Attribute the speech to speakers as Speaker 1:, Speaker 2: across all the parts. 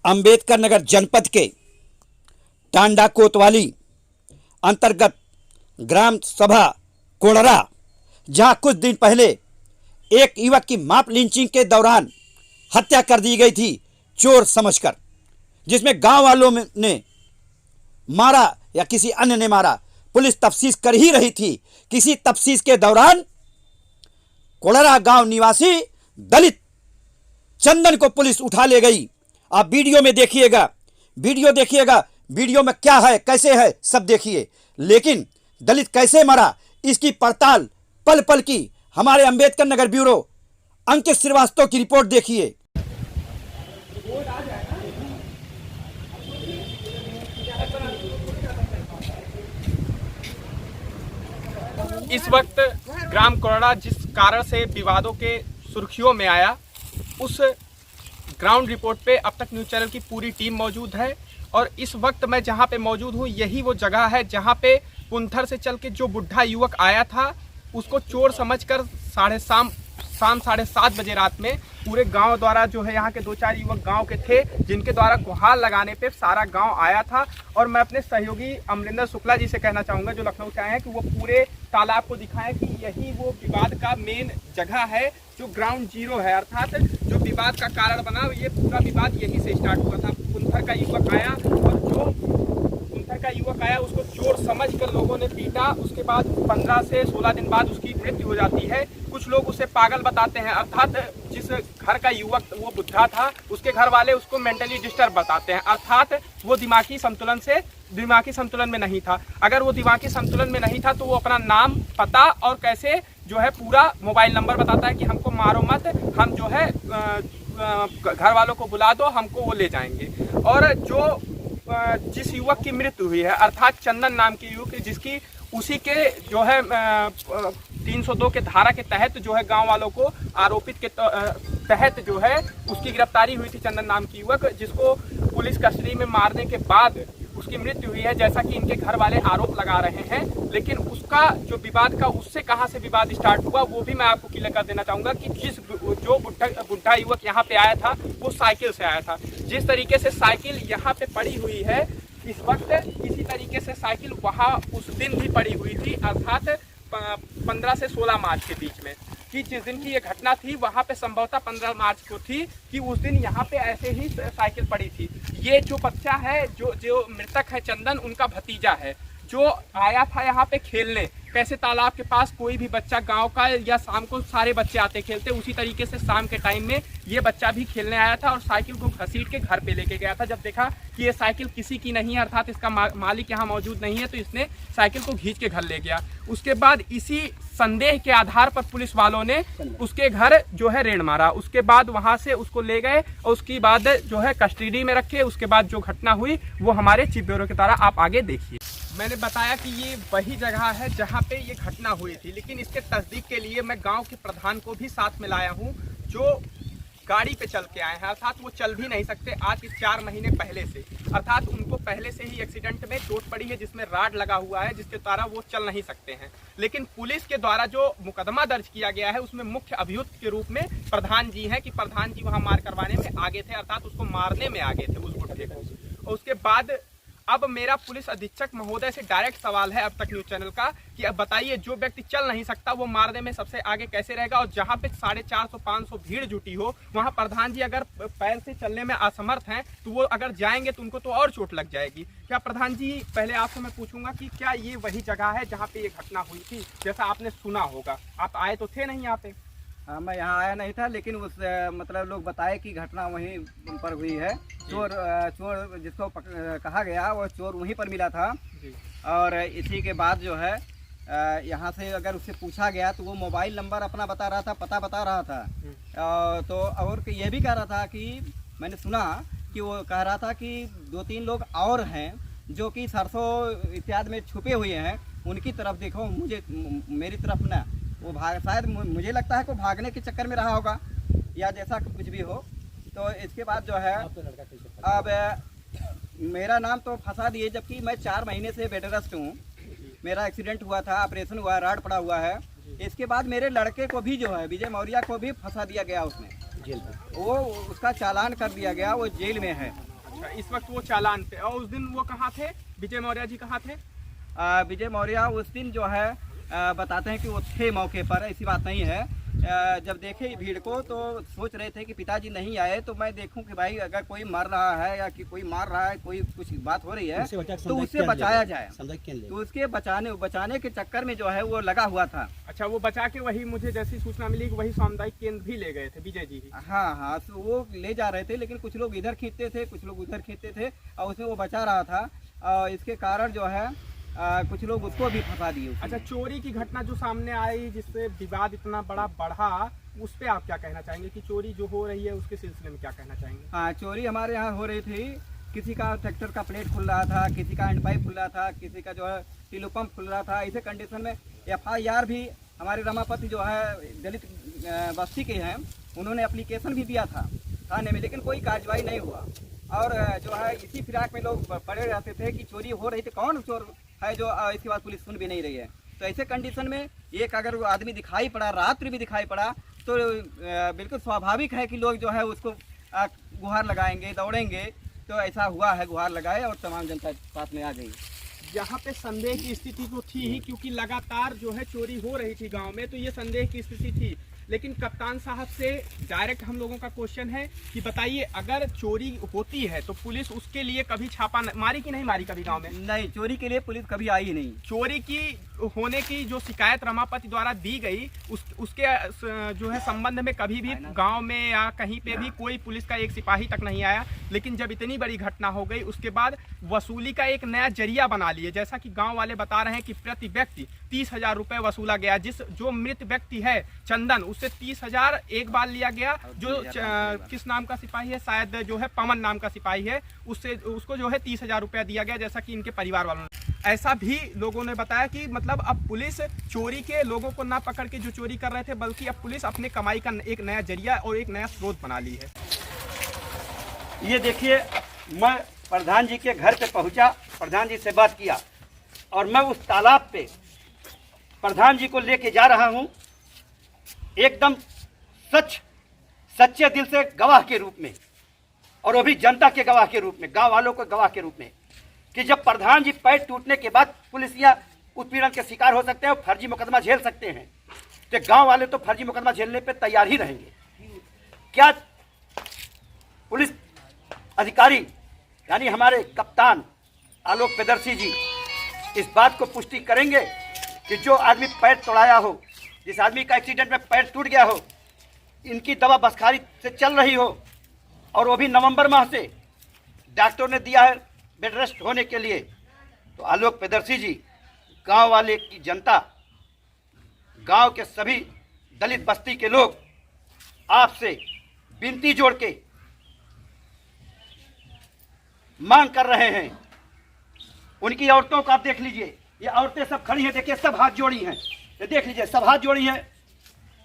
Speaker 1: अंबेडकर नगर जनपद के टांडा कोतवाली अंतर्गत ग्राम सभा कोड़रा, जहां कुछ दिन पहले एक युवक की मॉब लिंचिंग के दौरान हत्या कर दी गई थी चोर समझकर, जिसमें गांव वालों ने मारा या किसी अन्य ने मारा। पुलिस तफ्तीश कर ही रही थी। किसी तफ्तीश के दौरान कोड़रा गांव निवासी दलित चंदन को पुलिस उठा ले गई। आप वीडियो में देखिएगा, वीडियो में क्या है, कैसे है, सब देखिए। लेकिन दलित कैसे मरा, इसकी पड़ताल पल पल की हमारे अंबेडकर नगर ब्यूरो अंकित श्रीवास्तव की रिपोर्ट देखिए।
Speaker 2: इस वक्त ग्राम कोड़रा जिस कारण से विवादों के सुर्खियों में आया, उस ग्राउंड रिपोर्ट पे अब तक न्यूज़ चैनल की पूरी टीम मौजूद है। और इस वक्त मैं जहां पे मौजूद हूं, यही वो जगह है जहां पे पुंथर से चल के जो बुढ़ा युवक आया था, उसको चोर समझकर शाम 7:30 बजे रात में पूरे गांव द्वारा जो है, यहाँ के 2-4 युवक गांव के थे जिनके द्वारा गुहार लगाने पे सारा गांव आया था। और मैं अपने सहयोगी अमरिंदर शुक्ला जी से कहना चाहूँगा, जो लखनऊ से आए हैं, कि वो पूरे तालाब को दिखाएं कि यही वो विवाद का मेन जगह है, जो ग्राउंड जीरो है। अर्थात जो विवाद का कारण बना, ये पूरा विवाद यहीं से स्टार्ट हुआ था। पुंथर का युवक आया और जो पुंथर का युवक आया उसको चोर समझकर लोगों ने पीटा। उसके बाद 15 से 16 दिन बाद उसकी मृत्यु हो जाती है। कुछ लोग उसे पागल बताते हैं, अर्थात जिस घर का युवक वो बुढ़ा था, उसके घर वाले उसको मेंटली डिस्टर्ब बताते हैं, अर्थात वो दिमागी संतुलन में नहीं था। अगर वो दिमागी संतुलन में नहीं था तो वो अपना नाम, पता और कैसे जो है पूरा मोबाइल नंबर बताता है कि हमको मारो मत, हम जो है घर वालों को बुला दो, हमको वो ले जाएंगे। और जो जिस युवक की मृत्यु हुई है, अर्थात चंदन नाम की युवक, जिसकी उसी के जो है 302 के धारा के तहत जो है गांव वालों को आरोपित के तहत जो है उसकी गिरफ्तारी हुई थी। चंदन नाम की युवक, जिसको पुलिस कस्टडी में मारने के बाद उसकी मृत्यु हुई है, जैसा कि इनके घर वाले आरोप लगा रहे हैं। लेकिन उसका जो विवाद का, उससे कहां से विवाद स्टार्ट हुआ, वो भी मैं आपको क्लियर कर देना चाहूंगा कि जो बुढ़ा युवक यहाँ पे आया था, वो साइकिल से आया था। जिस तरीके से साइकिल यहाँ पे पड़ी हुई है इस वक्त, इसी तरीके से साइकिल वहाँ उस दिन भी पड़ी हुई थी, अर्थात 15 से 16 मार्च के बीच में, कि जिस दिन की ये घटना थी वहाँ पे संभवतः 15 मार्च को थी, कि उस दिन यहाँ पे ऐसे ही साइकिल पड़ी थी। ये जो बच्चा है, जो मृतक है चंदन, उनका भतीजा है, जो आया था यहाँ पे खेलने। कैसे तालाब के पास कोई भी बच्चा गांव का या शाम को सारे बच्चे आते खेलते, उसी तरीके से शाम के टाइम में ये बच्चा भी खेलने आया था और साइकिल को घसीट के घर पे लेके गया था। जब देखा कि ये साइकिल किसी की नहीं है, अर्थात इसका मालिक यहाँ मौजूद नहीं है, तो इसने साइकिल को खींच के घर ले गया। उसके बाद इसी संदेह के आधार पर पुलिस वालों ने उसके घर जो है रेड मारा। उसके बाद वहाँ से उसको ले गए और उसके बाद जो है कस्टडी में रखे। उसके बाद जो घटना हुई वो हमारे चीफ ब्यूरो के द्वारा आप आगे देखिए। मैंने बताया कि ये वही जगह है जहाँ पे ये घटना हुई थी, लेकिन इसके तस्दीक के लिए मैं गांव के प्रधान को भी साथ में लाया हूँ, जो गाड़ी पे चल के आए हैं। अर्थात वो चल भी नहीं सकते आज के 4 महीने पहले से, अर्थात उनको पहले से ही एक्सीडेंट में चोट पड़ी है, जिसमें राड लगा हुआ है, जिसके द्वारा वो चल नहीं सकते हैं। लेकिन पुलिस के द्वारा जो मुकदमा दर्ज किया गया है, उसमें मुख्य अभियुक्त के रूप में प्रधान जी हैं, कि प्रधान जी वहाँ मार करवाने में आगे थे, अर्थात उसको मारने में आगे थे उस बुढ़े को। और उसके बाद अब मेरा पुलिस अधीक्षक महोदय से डायरेक्ट सवाल है अब तक न्यूज़ चैनल का, कि अब बताइए, जो व्यक्ति चल नहीं सकता वो मारने में सबसे आगे कैसे रहेगा? और जहां पे 450-500 भीड़ जुटी हो, वहां प्रधान जी अगर पैर से चलने में असमर्थ हैं, तो वो अगर जाएंगे तो उनको तो और चोट लग जाएगी। क्या प्रधान जी, पहले आपसे मैं पूछूंगा कि क्या ये वही जगह है जहाँ पे ये घटना हुई थी? जैसा आपने सुना होगा, आप आए तो थे नहीं यहाँ पे?
Speaker 3: हाँ, मैं यहाँ आया नहीं था, लेकिन उस मतलब लोग बताए कि घटना वहीं पर हुई है। चोर जिसको कहा गया वो चोर वहीं पर मिला था। और इसी के बाद जो है यहाँ से अगर उससे पूछा गया तो वो मोबाइल नंबर अपना बता रहा था, पता बता रहा था। तो और ये भी कह रहा था कि मैंने सुना कि वो कह रहा था कि 2-3 लोग और हैं जो कि सरसों इत्यादि में छुपे हुए हैं, उनकी तरफ देखो, मेरी तरफ ना। वो शायद मुझे लगता है कि भागने के चक्कर में रहा होगा या जैसा कुछ भी हो। तो इसके बाद जो है अब मेरा नाम तो फंसा दिए, जबकि मैं 4 महीने से बेड रेस्ट हूँ। मेरा एक्सीडेंट हुआ था, ऑपरेशन हुआ, राड पड़ा हुआ है। इसके बाद मेरे लड़के को भी जो है, विजय मौर्य को भी फंसा दिया गया उसमें, वो उसका चालान कर दिया गया, वो जेल में है।
Speaker 2: अच्छा, इस वक्त वो चालान पे, और उस दिन वो कहाँ थे, विजय मौर्य जी कहाँ थे?
Speaker 3: विजय मौर्य उस दिन जो है बताते हैं कि वो थे मौके पर, ऐसी बात नहीं है। जब देखे भीड़ को तो सोच रहे थे कि पिताजी नहीं आए तो मैं देखूं कि भाई अगर कोई मर रहा है या कि कोई मार रहा है, कोई कुछ बात हो रही है तो उससे बचाया जाए। तो उसके बचाने के चक्कर में जो है वो लगा हुआ था।
Speaker 2: अच्छा, वो बचा के वही, मुझे जैसी सूचना मिली कि वही सामुदायिक केंद्र भी ले गए थे विजय जी ही।
Speaker 3: हाँ, तो वो ले जा रहे थे, लेकिन कुछ लोग इधर खींचते थे, कुछ लोग उधर खींचते थे और उसमें वो बचा रहा था। इसके कारण जो है कुछ लोग उसको भी फंसा दिए।
Speaker 2: अच्छा, चोरी की घटना जो सामने आई जिससे विवाद इतना बड़ा बढ़ा, उस पे आप क्या कहना चाहेंगे कि चोरी जो हो रही है उसके सिलसिले में क्या कहना चाहेंगे?
Speaker 3: हाँ, चोरी हमारे यहाँ हो रही थी। किसी का ट्रैक्टर का प्लेट खुल रहा था, किसी का हैंड पाइप खुल रहा था, किसी का जो है टीलू पंप खुल रहा था। ऐसे कंडीशन में FIR भी हमारे रमापति जो है दलित बस्ती के हैं, उन्होंने एप्लीकेशन भी दिया था थाने में, लेकिन कोई कार्रवाई नहीं हुआ। और जो है इसी फिराक में लोग पड़े रहते थे कि चोरी हो रही थी, कौन चोर है जो इसके बाद पुलिस सुन भी नहीं रही है। तो ऐसे कंडीशन में एक अगर आदमी दिखाई पड़ा, रात्रि भी दिखाई पड़ा, तो बिल्कुल स्वाभाविक है कि लोग जो है उसको गुहार लगाएंगे, दौड़ेंगे। तो ऐसा हुआ है, गुहार लगाए और तमाम जनता साथ में आ गई।
Speaker 2: यहाँ पे संदेह की स्थिति तो थी ही, क्योंकि लगातार जो है चोरी हो रही थी गांव में, तो ये संदेह की स्थिति थी। लेकिन कप्तान साहब से डायरेक्ट हम लोगों का क्वेश्चन है कि बताइए, अगर चोरी होती है तो पुलिस उसके लिए कभी छापा मारी कि नहीं मारी कभी गांव में?
Speaker 3: नहीं, चोरी के लिए पुलिस कभी आई ही नहीं।
Speaker 2: चोरी की होने की जो शिकायत रमापति द्वारा दी गई उसके जो है संबंध में कभी भी गांव में या कहीं पे भी कोई पुलिस का एक सिपाही तक नहीं आया। लेकिन जब इतनी बड़ी घटना हो गई उसके बाद वसूली का एक नया जरिया बना लिए। जैसा कि गांव वाले बता रहे हैं कि प्रति व्यक्ति 30,000 रुपये वसूला गया। जो मृत व्यक्ति है चंदन, उससे 30,000 एक बार लिया गया। जो किस नाम का सिपाही है, शायद जो है पवन नाम का सिपाही है, उसको जो है 30,000 रुपया दिया गया, जैसा कि इनके परिवार वालों ने। ऐसा भी लोगों ने बताया कि मतलब अब पुलिस चोरी के लोगों को ना पकड़ के जो चोरी कर रहे थे, बल्कि अब पुलिस अपने कमाई का एक नया जरिया और एक नया स्रोत बना ली है।
Speaker 1: ये देखिए, मैं प्रधान जी के घर पे पहुंचा, प्रधान जी से बात किया और मैं उस तालाब पे प्रधान जी को लेके जा रहा हूं, एकदम सच्चे दिल से गवाह के रूप में, और वो भी जनता के गवाह के रूप में, गांव वालों को गवाह के रूप में, कि जब प्रधान जी पैर टूटने के बाद पुलिसिया उत्पीड़न के शिकार हो सकते हैं और फर्जी मुकदमा झेल सकते हैं, तो गांव वाले तो फर्जी मुकदमा झेलने पे तैयार ही रहेंगे। क्या पुलिस अधिकारी यानी हमारे कप्तान आलोक प्रियदर्शी जी इस बात को पुष्टि करेंगे कि जो आदमी पैर तोड़ाया हो, जिस आदमी का एक्सीडेंट में पैर टूट गया हो, इनकी दवा बसखारी से चल रही हो, और वो भी नवंबर माह से डॉक्टर ने दिया है बेड रेस्ट होने के लिए, तो आलोक प्रियदर्शी जी, गांव वाले की जनता, गांव के सभी दलित बस्ती के लोग आपसे विनती जोड़ के मांग कर रहे हैं। उनकी औरतों को आप देख लीजिए, ये औरतें सब खड़ी हैं, देखिए सब हाथ जोड़ी हैं, ये देख लीजिए सब हाथ जोड़ी हैं।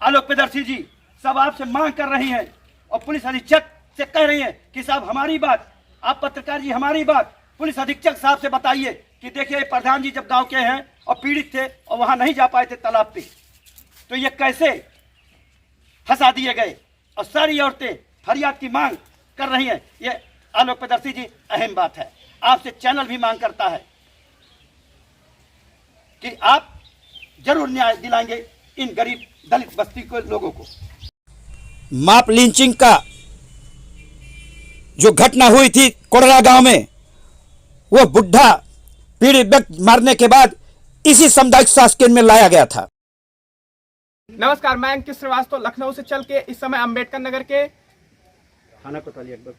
Speaker 1: आलोक प्रियदर्शी जी सब आपसे मांग कर रही हैं और पुलिस अधीक्षक से कह रही हैं कि साहब हमारी बात, आप पत्रकार जी हमारी बात पुलिस अधीक्षक साहब से बताइए कि देखिए प्रधान जी जब गांव के हैं और पीड़ित थे और वहां नहीं जा पाए थे तालाब पे, तो ये कैसे फंसा दिए गए, और सारी औरतें फरियाद की मांग कर रही हैं। ये आलोक प्रियदर्शी जी अहम बात है, आपसे चैनल भी मांग करता है कि आप जरूर न्याय दिलाएंगे इन गरीब दलित बस्ती के लोगों को। माप लिंचिंग का जो घटना हुई थी कोडरा गांव में, वो बुढ़ा पीड़ित व्यक्ति मारने के बाद इसी सामुदायिक स्वास्थ्य केंद्र में लाया गया था।
Speaker 2: नमस्कार, मैं अंकित श्रीवास्तव लखनऊ से चल के इस समय अंबेडकर नगर के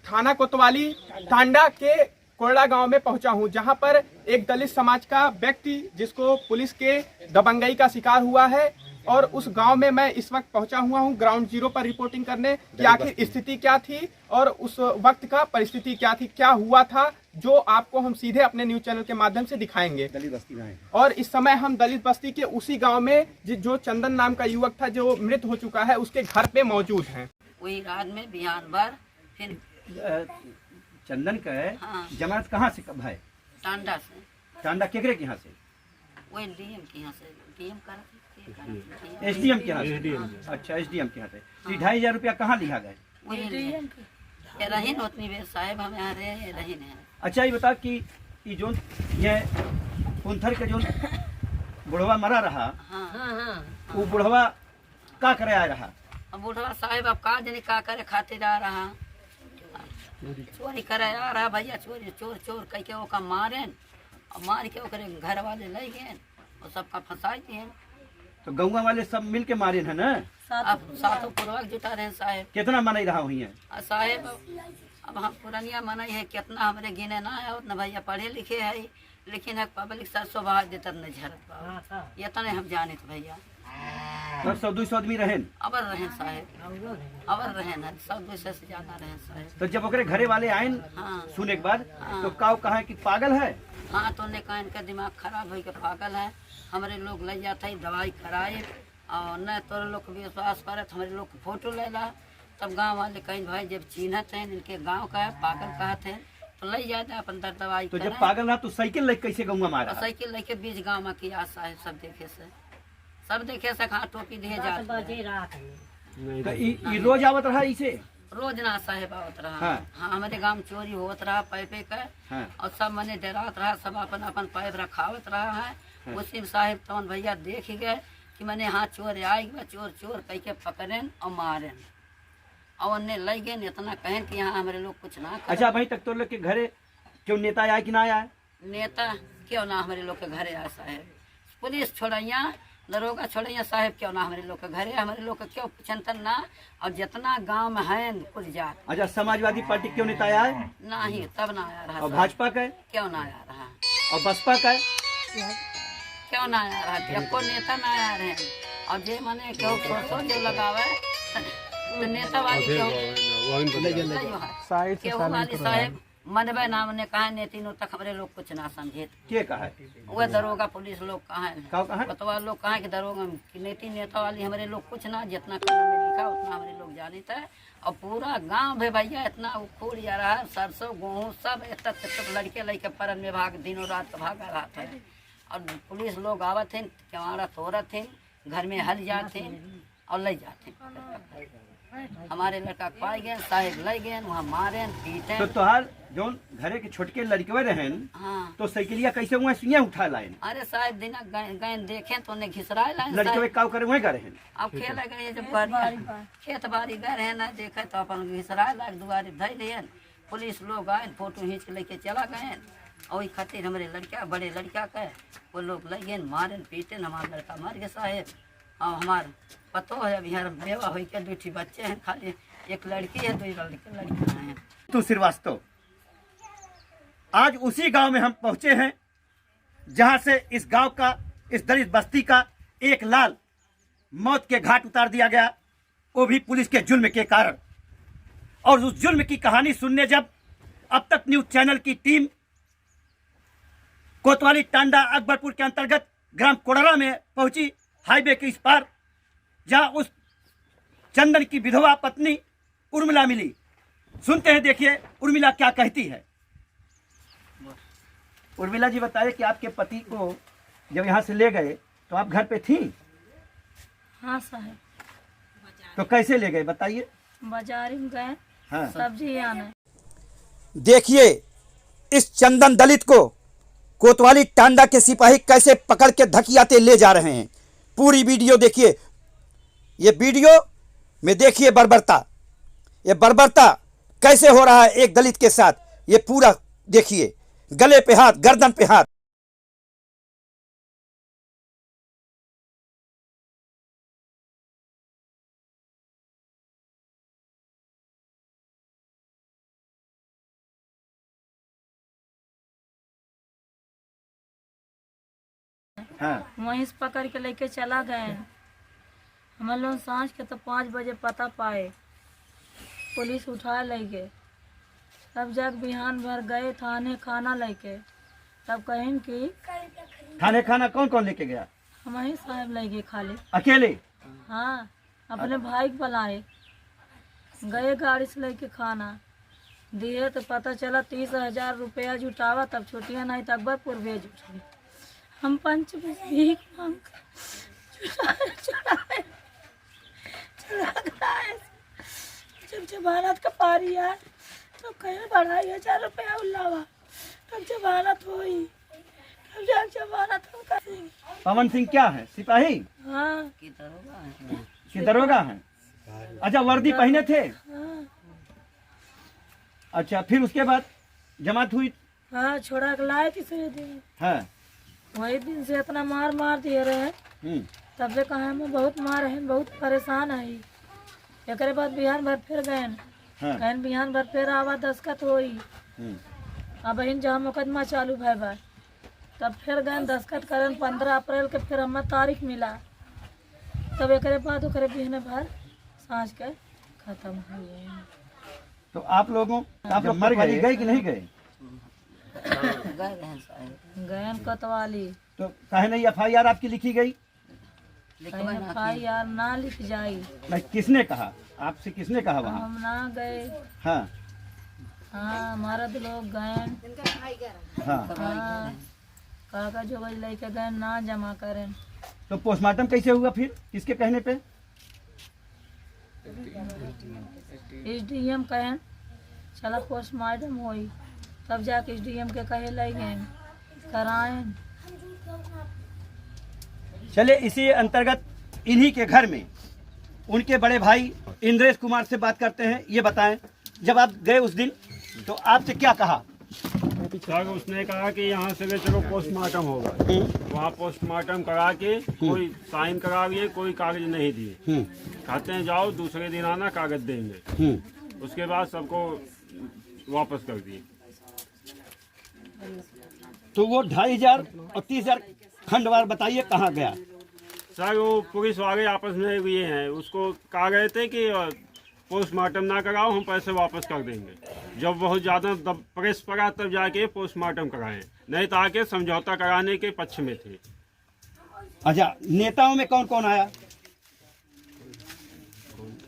Speaker 2: थाना कोतवाली टांडा के कोरड़ा गांव में पहुंचा हूं, जहां पर एक दलित समाज का व्यक्ति जिसको पुलिस के दबंगई का शिकार हुआ है, और उस गांव में मैं इस वक्त पहुंचा हुआ हूं ग्राउंड जीरो पर रिपोर्टिंग करने कि आखिर स्थिति क्या थी और उस वक्त का परिस्थिति क्या थी, क्या हुआ था, जो आपको हम सीधे अपने न्यूज चैनल के माध्यम से दिखाएंगे।
Speaker 3: दलित बस्ती में
Speaker 2: और इस समय हम दलित बस्ती के उसी गांव में जो चंदन नाम का युवक था जो मृत हो चुका है, उसके घर पे मौजूद हैं।
Speaker 4: वही रात में बिहान भर फिर
Speaker 3: चंदन का है।
Speaker 4: हाँ।
Speaker 3: जमात कहाँ से कब है?
Speaker 4: टांडा से,
Speaker 3: टांडा केकरे के यहाँ से?
Speaker 4: वही डीएम के यहाँ से, डीएम का
Speaker 3: SDM के यहाँ से? अच्छा, SDM के यहाँ से। 2,500 रुपया कहाँ लिखा गए?
Speaker 4: वही ये रहीन उतनी बेर साहेब हम यहाँ रहे रहीन है।
Speaker 1: अच्छा ये बता कि जो ये पुंथर के जो बुढ़वा मरा रहा,
Speaker 4: हाँ
Speaker 1: वो बुढ़वा का करे आ रहा?
Speaker 4: अब बुढ़वा साहेब अब का जनी का करे खातिर आ रहा, चोरी करे आ रहा भैया, चोरी चोर चोर कह के ओका मारे और मार के ओकरे घर वाले ले गए और सबका फंसा दिए।
Speaker 1: तो गौवा वाले सब मिल के मारे है ना?
Speaker 4: अब सातों पूर्वक जुटा रहे साहेब।
Speaker 1: कितना मनाई रहा हुई है
Speaker 4: साहेब? अब हम पुरानिया मनाई है कितना हमरे गिने ना है उतना भैया पढ़े लिखे है, लेकिन है पब्लिक 700 बहा देता नहीं झरत बाबा, ये तो नहीं हम जाने तो भैया।
Speaker 1: तो 100-200 आदमी रहे?
Speaker 4: अबर रहे साहेब, अबर रहे न 100-200 से ज्यादा रहे साहेब।
Speaker 1: तो जब ओकरे घरे वाले आए
Speaker 4: हाँ
Speaker 1: सुने के बाद
Speaker 4: हाँ।
Speaker 1: तो काव कहा कि पागल है?
Speaker 4: हाँ तो उन्हें कहा इनका दिमाग खराब हो के पागल है, हमारे लोग ले जाते हैं दवाई कराए और न तो लोग विश्वास करे तो हमारे लोग फोटो ले ला, तब गांव वाले कहीं भाई जब चिन्हत हैं इनके गांव का है पागल कहते हैं तो ले जाते अपन दर दवाई।
Speaker 1: तो जब पागल रहा तो साइकिल लेके कैसे गौवा मारा?
Speaker 4: साइकिल लेके बीच गांव में की आशा है, सब देखे से कहाँ टोपी दिए जाते
Speaker 1: तो ई रोज आवत रहा इसे?
Speaker 4: रोज ना साहेब आवत रहा।
Speaker 1: हाँ।
Speaker 4: हाँ हमारे गांव में चोरी होत रहा पैपे का
Speaker 1: हाँ।
Speaker 4: और सब मने डरात रहा, सब अपन अपन पैप रखावत रहा है। उसी में साहेब तवन भैया देख ही गए कि मैंने हाँ चोर आई गए, चोर चोर कह के पकड़ेन और मारेन और उन्हें ले गए, इतना कहें कि यहाँ हमारे लोग कुछ ना करें।
Speaker 1: अच्छा भाई तक तो लोग के घरे क्यों नेता आया कि ना आया?
Speaker 4: नेता क्यों ना हमारे लोग के घरे आया साहेब, पुलिस छोड़ैया दरोगा छोड़ैया साहेब क्यों ना हमारे लोग के घरे, हमारे लोग के क्यों चिंतन ना, और जितना गांव में है कुछ जात।
Speaker 1: अच्छा समाजवादी पार्टी क्यों नेता आया है?
Speaker 4: नहीं तब ना आया रहा
Speaker 1: और
Speaker 4: साहब।
Speaker 1: भाजपा का?
Speaker 4: क्यों ना आया रहा?
Speaker 1: और बसपा का?
Speaker 4: क्यों ना आया रहा? को नेता ना आया रहे और जे मने क्यों सोचो जो लगावे तो नेता वाली क्यों वाली साहेब मनबे नाम ने कहा नेतिनो तक हमारे लोग कुछ ना समझे।
Speaker 1: के कहा है?
Speaker 4: वह दरोगा पुलिस लोग कहा है,
Speaker 1: कहा?
Speaker 4: बतवा लोग कहा कि दरोगा नेती नेता वाली हमारे लोग कुछ ना, जितना कलम में लिखा उतना हमारे लोग जानते हैं। और पूरा गांव भी भैया इतना उखूड़ जा रहा है, सरसों गेहूँ सब तक लड़के लड़के परन में भाग दिनों रात भागा रहा था। और पुलिस लोग आवत थे केवाड़ा तोड़त थे, घर में हल जाते और ले जाते। हमारे लड़का पाए गए साहेब ले गए वहाँ मारे पीटे।
Speaker 1: तो तोहार जो घरे के छोटके लड़के रहन
Speaker 4: हाँ
Speaker 1: तो साइकिलिया कैसे हुआ सुइया उठा लाइन?
Speaker 4: अरे साहब दिन गए देखे तो उन्हें घिसराए लाए
Speaker 1: लड़के काव करे वहीं का रहन?
Speaker 4: अब खेल गए जब खेत बाड़ी गए रहे ना देखे तो अपन घिसराए लाग दुआरे धै लिए, पुलिस लोग आए फोटो खींच के लेके चला गए और वही खातिर हमारे लड़का बड़े लड़का के वो लोग ले गए मारे पीटे, हमारा लड़का मर गया साहेब। और हमार पतो है अभी यार बेवा हुई के 2 बच्चे हैं, खाली एक लड़की है 2 लड़कियां हैं।
Speaker 1: तो श्रीवास्तव आज उसी गांव में हम पहुंचे हैं जहां से इस गांव का इस दलित बस्ती का एक लाल मौत के घाट उतार दिया गया, वो भी पुलिस के जुल्म के कारण। और उस जुल्म की कहानी सुनने जब अब तक न्यूज चैनल की टीम कोतवाली टांडा अकबरपुर के अंतर्गत ग्राम कोड़रा में पहुंची, हाईवे के इस पार, जहां उस चंदन की विधवा पत्नी उर्मिला मिली। सुनते हैं, देखिए उर्मिला क्या कहती है। उर्मिला जी बताइए कि आपके पति को जब यहाँ से ले गए तो आप घर पे थी?
Speaker 5: हाँ साहब।
Speaker 1: तो कैसे ले गए बताइए?
Speaker 5: बाजार में गए
Speaker 1: हाँ।
Speaker 5: सब्जी आने।
Speaker 1: देखिए इस चंदन दलित को कोतवाली टांडा के सिपाही कैसे पकड़ के धकियाते ले जा रहे हैं। पूरी वीडियो देखिए। ये वीडियो में देखिए बर्बरता, ये बर्बरता कैसे हो रहा है एक दलित के साथ, ये पूरा देखिए। गले पे हाथ, गर्दन पे हाथ। हाँ।
Speaker 5: वहीं से पकड़ के लेके चला गए। हम लोग सांझ के तो 5 बजे पता पाए, पुलिस उठा ले गए। तब जग बिहान भर गए थाने खाना लेके, तब कहें कि
Speaker 1: थाने खाना कौन कौन लेके गया?
Speaker 5: हम ही साहब ले गए खाली
Speaker 1: अकेले?
Speaker 5: हाँ, अपने भाई को बुलाए गए गाड़ी से लेके खाना दिए तो पता चला 30,000 रुपया जुटावा, तब छुट्टियाँ नहीं तब अकबरपुर भेज उठे। हम पंच में भीख मांग जब जमानत का पारी यार तब कहे 2,500 रुपया उल्लावा, तब जमानत हुई, तब जाके जमानत हो करेंगे।
Speaker 1: पवन सिंह क्या है, सिपाही
Speaker 5: हाँ
Speaker 1: कि दरोगा है? अच्छा, वर्दी पहने थे?
Speaker 5: हाँ
Speaker 1: अच्छा, फिर उसके बाद जमात हुई?
Speaker 5: हाँ, छोड़ा के लाए तीसरे दिन,
Speaker 1: हाँ।
Speaker 5: वही दिन से इतना मार दिए रहे, तब से कहा में बहुत मार है, बहुत परेशान है। एक बाद बिहान भर फिर गए,
Speaker 1: हाँ।
Speaker 5: कहन बिहान भर फिर आवा दस्खत होई। अब बहन जहाँ मुकदमा चालू भय बा, तब फिर गए दस्खत करन 15 अप्रैल के फिर हमें तारीख मिला, तब एक बाद ओकरे बिहान भर सांझ के खत्म हो गए।
Speaker 1: तो आप लोग मर गए कि नहीं गए?
Speaker 5: गए कोतवाली,
Speaker 1: तो काहे नहीं FIR आपकी लिखी गई?
Speaker 5: FIR ना लिख जाई।
Speaker 1: नहीं, किसने कहा आपसे, किसने कहा वहाँ?
Speaker 5: हम ना गए।
Speaker 1: हाँ
Speaker 5: हाँ, मर्द लोग गए।
Speaker 1: हाँ।
Speaker 5: हाँ, कागज वगज लेके गए, ना जमा करें।
Speaker 1: तो पोस्टमार्टम कैसे हुआ फिर, किसके कहने पे?
Speaker 5: SDM कहें चला पोस्टमार्टम हुई, तब जाके SDM के कहे ले गए कराएं।
Speaker 1: चले, इसी अंतर्गत इन्हीं के घर में उनके बड़े भाई इंद्रेश कुमार से बात करते हैं। ये बताएं, जब आप गए उस दिन तो आपसे क्या कहा?
Speaker 6: सर, उसने कहा कि यहाँ से चलो पोस्टमार्टम होगा। वहाँ पोस्टमार्टम करा के कोई साइन करा दिए, कोई कागज नहीं दिए। कहते हैं जाओ दूसरे दिन आना, कागज देंगे। उसके बाद सबको वापस कर दिए।
Speaker 1: तो वो 2,500 और 30,000 खंडवार बताइए कहाँ गया?
Speaker 6: सर, वो पुलिस वाले आपस में ये हैं, उसको कहा गए थे कि पोस्टमार्टम ना कराओ, हम पैसे वापस कर देंगे। जब बहुत ज़्यादा प्रेस पड़ा तब जाके पोस्टमार्टम कराएं, नहीं तो आके समझौता कराने के पक्ष में थे।
Speaker 1: अच्छा, नेताओं में कौन कौन आया?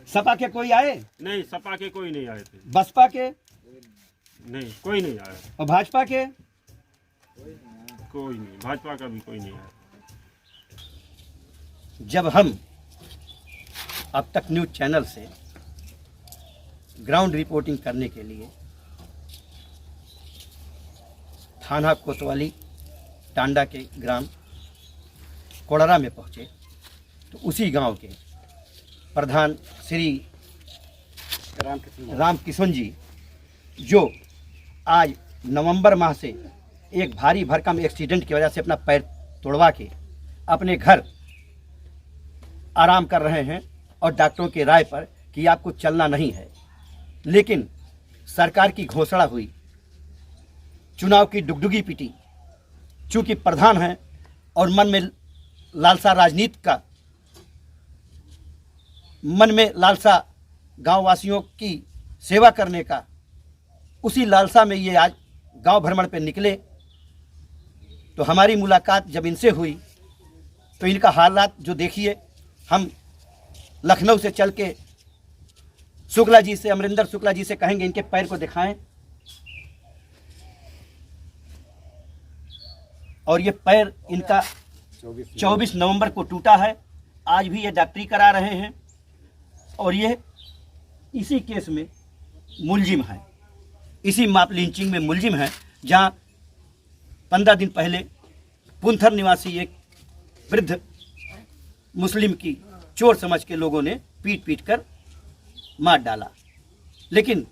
Speaker 1: सपा के कोई आए?
Speaker 6: नहीं, सपा के कोई नहीं आए थे।
Speaker 1: बसपा के?
Speaker 6: नहीं, कोई नहीं आया।
Speaker 1: और भाजपा के?
Speaker 6: कोई नहीं, भाजपा का भी कोई नहीं आया।
Speaker 1: जब हम अब तक न्यूज़ चैनल से ग्राउंड रिपोर्टिंग करने के लिए थाना कोतवाली टांडा के ग्राम कोड़रा में पहुंचे, तो उसी गांव के प्रधान श्री राम किशन जी, जो आज नवंबर माह से एक भारी भरकम एक्सीडेंट की वजह से अपना पैर तोड़वा के अपने घर आराम कर रहे हैं, और डॉक्टरों की राय पर कि आपको चलना नहीं है, लेकिन सरकार की घोषणा हुई, चुनाव की डुगडुगी पिटी, चूंकि प्रधान हैं और मन में लालसा राजनीति का, मन में लालसा गांववासियों की सेवा करने का, उसी लालसा में ये आज गांव भ्रमण पे निकले। तो हमारी मुलाकात जब इनसे हुई तो इनका हालात जो देखिए, हम लखनऊ से चल के शुक्ला जी से, अमरिंदर शुक्ला जी से कहेंगे इनके पैर को दिखाएं। और ये पैर इनका 24 नवंबर को टूटा है, आज भी ये डॉक्टरी करा रहे हैं, और ये इसी केस में मुलजिम है, इसी माप लिंचिंग में मुलजिम है, जहां 15 दिन पहले पुंथर निवासी एक वृद्ध मुस्लिम की चोर समझ के लोगों ने पीट पीट कर मार डाला, लेकिन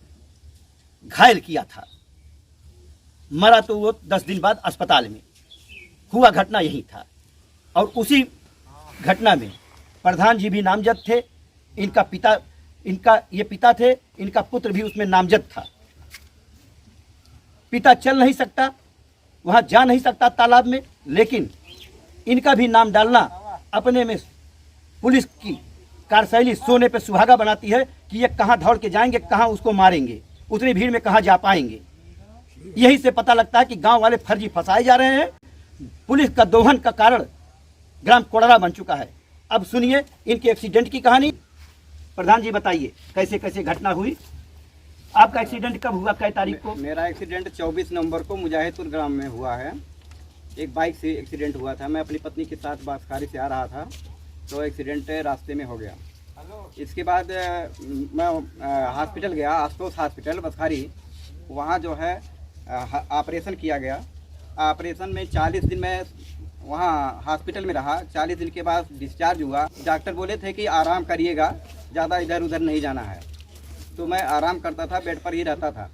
Speaker 1: घायल किया था। मरा तो वो 10 दिन बाद अस्पताल में। हुआ घटना यही था, और उसी घटना में प्रधान जी भी नामजद थे, इनका ये पिता थे, इनका पुत्र भी उसमें नामजद था। पिता चल नहीं सकता, वहाँ जा नहीं सकता तालाब में, लेकिन इनका भी नाम डालना अपने में पुलिस की कार्यशैली सोने पे सुहागा बनाती है कि ये कहाँ दौड़ के जाएंगे, कहाँ उसको मारेंगे, उतनी भीड़ में कहाँ जा पाएंगे। यही से पता लगता है कि गांव वाले फर्जी फंसाए जा रहे हैं। पुलिस का दोहन का कारण ग्राम कोड़रा बन चुका है। अब सुनिए इनके एक्सीडेंट की कहानी। प्रधान जी बताइए कैसे कैसे घटना हुई, आपका एक्सीडेंट कब हुआ, कै तारीख को?
Speaker 3: मेरा एक्सीडेंट 24 नवंबर को मुजाहिदपुर ग्राम में हुआ है। एक बाइक से एक्सीडेंट हुआ था, मैं अपनी पत्नी के साथ बांसखारी से आ रहा था, तो एक्सीडेंट रास्ते में हो गया। इसके बाद मैं हॉस्पिटल गया, आशुतोष हॉस्पिटल बसखारी, वहाँ जो है ऑपरेशन किया गया। ऑपरेशन में 40 दिन में वहाँ हॉस्पिटल में रहा। 40 दिन के बाद डिस्चार्ज हुआ। डॉक्टर बोले थे कि आराम करिएगा, ज़्यादा इधर उधर नहीं जाना है। तो मैं आराम करता था, बेड पर ही रहता था।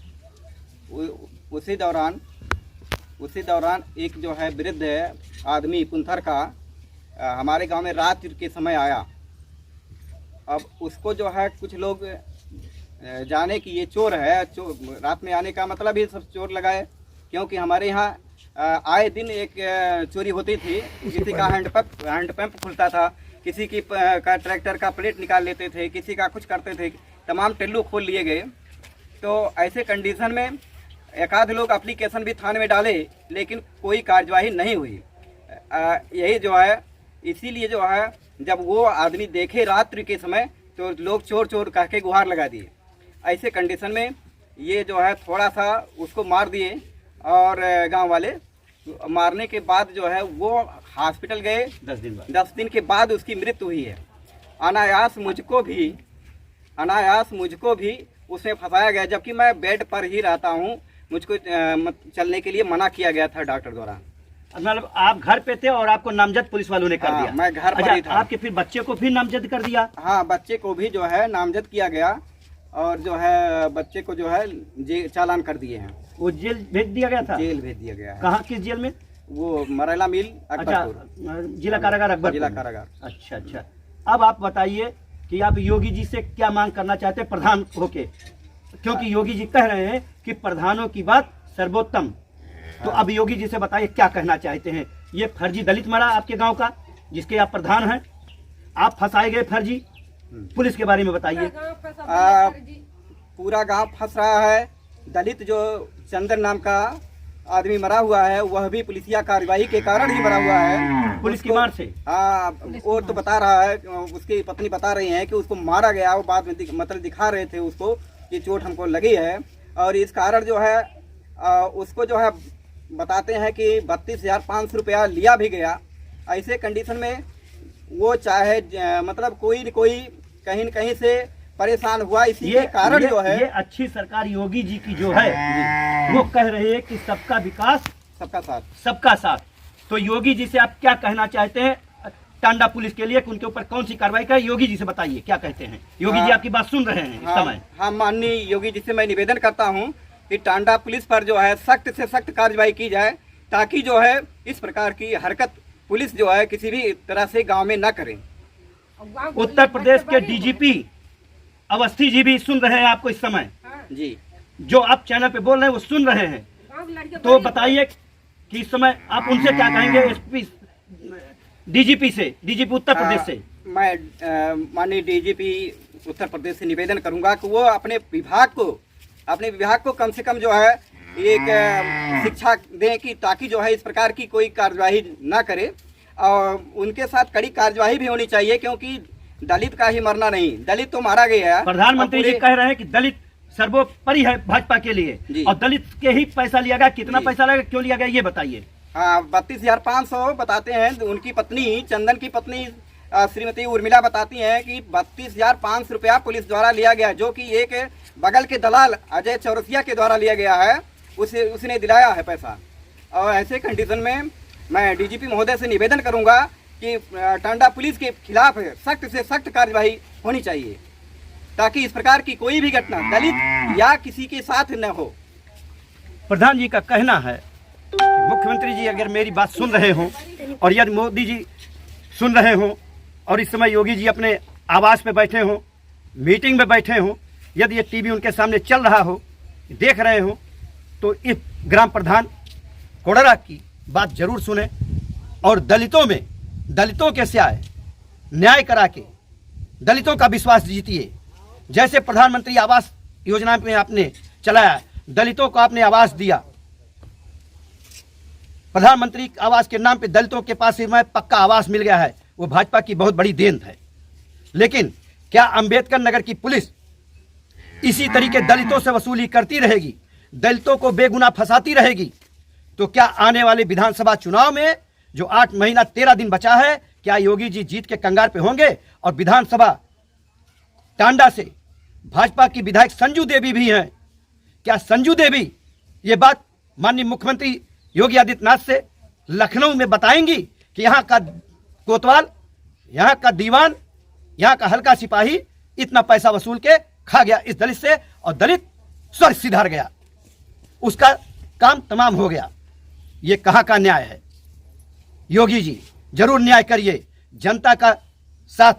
Speaker 3: उसी दौरान एक जो है वृद्ध आदमी पुंथर का हमारे गांव में रात के समय आया। अब उसको जो है कुछ लोग जाने कि ये चोर है, रात में आने का मतलब ही सब चोर लगाए, क्योंकि हमारे यहाँ आए दिन एक चोरी होती थी। किसी का हैंडपंप खुलता था, किसी की का ट्रैक्टर का प्लेट निकाल लेते थे, किसी का कुछ करते थे, तमाम टेल्लू खोल लिए गए। तो ऐसे कंडीशन में एक आध लोग एप्लीकेशन भी थाने में डाले, लेकिन कोई कार्यवाही नहीं हुई। यही जो है, इसीलिए जो है जब वो आदमी देखे रात्रि के समय तो लोग चोर चोर कह के गुहार लगा दिए। ऐसे कंडीशन में ये जो है थोड़ा सा उसको मार दिए, और गांव वाले मारने के बाद जो है वो हॉस्पिटल गए। 10 दिन के बाद उसकी मृत्यु हुई है। अनायास मुझको भी उसमें फंसाया गया, जबकि मैं बेड पर ही रहता हूँ। मुझको चलने के लिए मना किया गया था डॉक्टर द्वारा।
Speaker 1: मतलब आप घर पे थे और आपको नामजद पुलिस वालों ने कर दिया?
Speaker 3: मैं घर पर ही था।
Speaker 1: आपके फिर बच्चे को भी नामजद कर दिया?
Speaker 3: हाँ, बच्चे को भी जो है नामजद किया गया, और जो है बच्चे को जो है चालान कर दिए हैं।
Speaker 1: वो जेल भेज दिया गया था?
Speaker 3: जेल भेज दिया गया है।
Speaker 1: कहाँ, किस जेल में?
Speaker 3: वो मरेला मिल, अकबरपुर।
Speaker 1: जिला कारागार अकबरपुर।
Speaker 3: जिला कारागार।
Speaker 1: अच्छा। अब आप बताइए कि आप योगी जी से क्या मांग करना चाहते हैं प्रधान होके, क्योंकि योगी जी कह रहे हैं कि प्रधानों की बात सर्वोत्तम। तो अब योगी जी से बताइए क्या कहना चाहते हैं। ये फर्जी दलित मरा आपके गांव का, जिसके आप प्रधान हैं, आप फंसाए गए फर्जी। पुलिस के बारे में बताइए।
Speaker 3: पूरा गांव फंस रहा है। दलित जो चंदन नाम का आदमी मरा हुआ है, वह भी पुलिसिया कार्रवाई के कारण ही मरा हुआ है,
Speaker 1: पुलिस की मार से।
Speaker 3: हाँ, वो तो बता रहा है, उसकी पत्नी बता रही है कि उसको मारा गया। वो बाद में मतलब दिखा रहे थे उसको कि चोट हमको लगी है, और इस कारण जो है उसको जो है बताते हैं कि 32,500 रुपया लिया भी गया। ऐसे कंडीशन में वो चाहे मतलब कोई न कोई कहीं न कहीं से परेशान हुआ। इसी के कारण जो है
Speaker 1: ये अच्छी सरकार योगी जी की जो है वो कह रही है कि सबका विकास सबका साथ। तो योगी जी से आप क्या कहना चाहते हैं टांडा पुलिस के लिए, कि उनके ऊपर कौन सी कार्रवाई करें? योगी जी से बताइए क्या कहते हैं। योगी जी आपकी बात सुन रहे हैं इस समय।
Speaker 3: हाँ, माननीय योगी जी से मैं निवेदन करता हूँ कि टांडा पुलिस पर जो है सख्त से सख्त कार्रवाई की जाए, ताकि जो है इस प्रकार की हरकत पुलिस जो है किसी भी तरह से गांव में न करे।
Speaker 1: उत्तर प्रदेश के डीजीपी अवस्थी जी भी सुन रहे हैं आपको इस समय
Speaker 3: जी।
Speaker 1: जो आप चैनल पे बोल रहे हैं वो सुन रहे हैं। तो बताइए कि इस समय आप उनसे क्या कहेंगे, एसपी डीजीपी उत्तर प्रदेश से।
Speaker 3: मैं माननीय डीजीपी उत्तर प्रदेश से निवेदन करूंगा कि वो अपने विभाग को कम से कम जो है एक शिक्षा दें, कि ताकि जो है इस प्रकार की कोई कार्यवाही ना करे, और उनके साथ कड़ी कार्यवाही भी होनी चाहिए, क्योंकि दलित का ही मरना नहीं, दलित तो मारा गया है।
Speaker 1: प्रधानमंत्री जी कह रहे हैं कि दलित सर्वोपरि है भाजपा के लिए, और दलित के ही पैसा लिया गया। कितना पैसा लगा, क्यों लिया गया, ये बताइए।
Speaker 3: हाँ, 32,500 बताते हैं। उनकी पत्नी, चंदन की पत्नी श्रीमती उर्मिला बताती हैं कि 32,500 रुपया पुलिस द्वारा लिया गया, जो कि एक बगल के दलाल अजय चौरसिया के द्वारा लिया गया है। उसने दिलाया है पैसा। और ऐसे कंडीशन में मैं डीजीपी महोदय से निवेदन करूंगा कि टांडा पुलिस के खिलाफ सख्त से सख्त कार्यवाही होनी चाहिए, ताकि इस प्रकार की कोई भी घटना दलित या किसी के साथ न हो।
Speaker 1: प्रधान जी का कहना है कि मुख्यमंत्री जी अगर मेरी बात सुन रहे हों, और यदि मोदी जी सुन रहे हों, और इस समय योगी जी अपने आवास पे बैठे हों, मीटिंग में बैठे हों, यदि ये टीवी उनके सामने चल रहा हो, देख रहे हों, तो इस ग्राम प्रधान कोडरा की बात जरूर सुने, और दलितों के स्याय न्याय करा के दलितों का विश्वास जीतिए। जैसे प्रधानमंत्री आवास योजना में आपने चलाया, दलितों को आपने आवास दिया, प्रधानमंत्री आवास के नाम पे दलितों के पास में पक्का आवास मिल गया है, वो भाजपा की बहुत बड़ी देन है। लेकिन क्या अंबेडकर नगर की पुलिस इसी तरीके दलितों से वसूली करती रहेगी, दलितों को बेगुनाह फंसाती रहेगी, तो क्या आने वाले विधानसभा चुनाव में जो 8 महीना 13 दिन बचा है, क्या योगी जी जीत के कंगार पे होंगे? और विधानसभा टांडा से भाजपा की विधायक संजू देवी भी हैं, क्या संजू देवी ये बात माननीय मुख्यमंत्री योगी आदित्यनाथ से लखनऊ में बताएंगी कि यहाँ का कोतवाल, यहाँ का दीवान, यहाँ का हल्का सिपाही इतना पैसा वसूल के खा गया इस दलित से और दलित स्वर्ग सिधार गया, उसका काम तमाम हो गया। ये कहाँ का न्याय है? योगी जी जरूर न्याय करिए, जनता का साथ,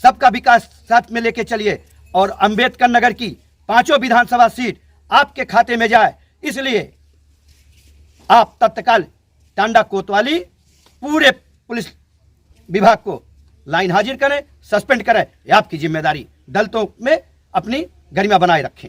Speaker 1: सबका विकास साथ में लेके चलिए और अंबेडकर नगर की 5 विधानसभा सीट आपके खाते में जाए। इसलिए आप तत्काल टांडा कोतवाली पूरे पुलिस विभाग को लाइन हाजिर करें, सस्पेंड करें। ये आपकी जिम्मेदारी, दलितों में अपनी गरिमा बनाए रखें।